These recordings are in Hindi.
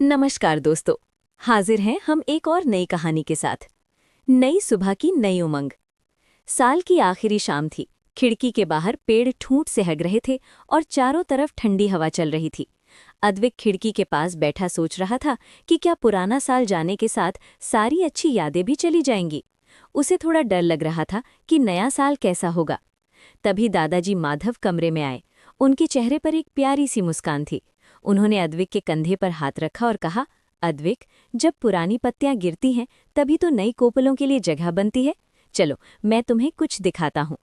नमस्कार दोस्तों। हाजिर हैं हम एक और नई कहानी के साथ। नई सुबह की नई उमंग। साल की आखिरी शाम थी। खिड़की के बाहर पेड़ ठूंठ से हग रहे थे और चारों तरफ ठंडी हवा चल रही थी। अद्विक खिड़की के पास बैठा सोच रहा था कि क्या पुराना साल जाने के साथ सारी अच्छी यादें भी चली जाएंगी। उसे थोड़ा डर लग रहा था कि नया साल कैसा होगा। तभी दादाजी माधव कमरे में आए। उनके चेहरे पर एक प्यारी सी मुस्कान थी। उन्होंने अद्विक के कंधे पर हाथ रखा और कहा, अद्विक, जब पुरानी पत्तियां गिरती हैं तभी तो नई कोपलों के लिए जगह बनती है। चलो, मैं तुम्हें कुछ दिखाता हूँ।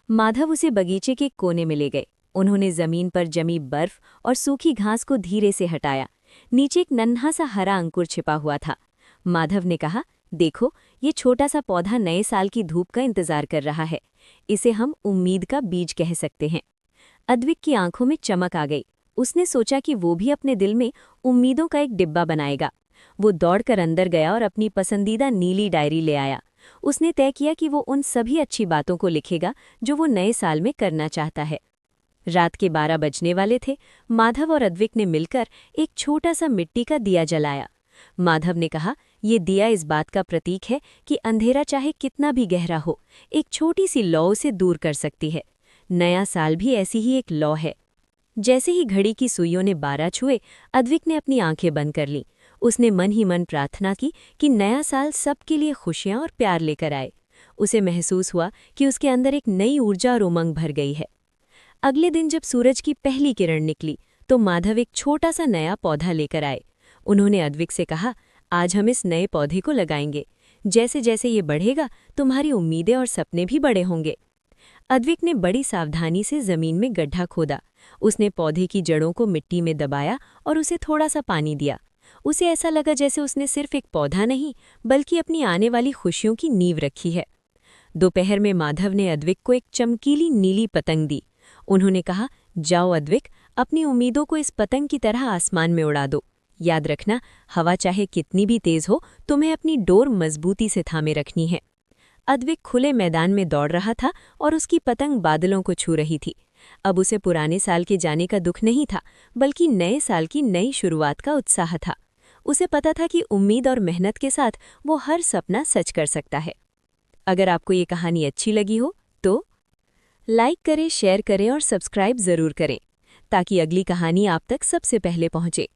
माधव उसे बगीचे के कोने में ले गए। उन्होंने जमीन पर जमी बर्फ और सूखी घास को धीरे से हटाया। नीचे एक नन्हा सा हरा अंकुर छिपा हुआ था। माधव ने कहा, देखो, ये छोटा सा पौधा नए साल की धूप का इंतजार कर रहा है। इसे हम उम्मीद का बीज कह सकते हैं। अद्विक की आंखों में चमक आ गई। उसने सोचा कि वो भी अपने दिल में उम्मीदों का एक डिब्बा बनाएगा। वो दौड़कर अंदर गया और अपनी पसंदीदा नीली डायरी ले आया। उसने तय किया कि वो उन सभी अच्छी बातों को लिखेगा जो वो नए साल में करना चाहता है। रात के 12 बजने वाले थे। माधव और अद्विक ने मिलकर एक छोटा सा मिट्टी का दिया जलाया। माधव ने कहा, ये दिया इस बात का प्रतीक है कि अंधेरा चाहे कितना भी गहरा हो, एक छोटी सी लौ उसे दूर कर सकती है। नया साल भी ऐसी ही एक लौ है। जैसे ही घड़ी की सुइयों ने 12 छुए, अद्विक ने अपनी आंखें बंद कर लीं। उसने मन ही मन प्रार्थना की कि नया साल सबके लिए खुशियां और प्यार लेकर आए। उसे महसूस हुआ कि उसके अंदर एक नई ऊर्जा और उमंग भर गई है। अगले दिन जब सूरज की पहली किरण निकली तो माधव एक छोटा सा नया पौधा लेकर आए। उन्होंने अद्विक से कहा, आज हम इस नए पौधे को लगाएंगे। जैसे जैसे ये बढ़ेगा, तुम्हारी उम्मीदें और सपने भी बड़े होंगे। अद्विक ने बड़ी सावधानी से जमीन में गड्ढा खोदा। उसने पौधे की जड़ों को मिट्टी में दबाया और उसे थोड़ा सा पानी दिया। उसे ऐसा लगा जैसे उसने सिर्फ एक पौधा नहीं, बल्कि अपनी आने वाली खुशियों की नींव रखी है। दोपहर में माधव ने अद्विक को एक चमकीली नीली पतंग दी। उन्होंने कहा, जाओ अद्विक, अपनी उम्मीदों को इस पतंग की तरह आसमान में उड़ा दो। याद रखना, हवा चाहे कितनी भी तेज हो, तुम्हें अपनी डोर मजबूती से थामे रखनी है। अद्विक खुले मैदान में दौड़ रहा था और उसकी पतंग बादलों को छू रही थी। अब उसे पुराने साल के जाने का दुख नहीं था, बल्कि नए साल की नई शुरुआत का उत्साह था। उसे पता था कि उम्मीद और मेहनत के साथ वो हर सपना सच कर सकता है। अगर आपको ये कहानी अच्छी लगी हो तो लाइक करें, शेयर करें और सब्सक्राइब ज़रूर करें, ताकि अगली कहानी आप तक सबसे पहले पहुंचे।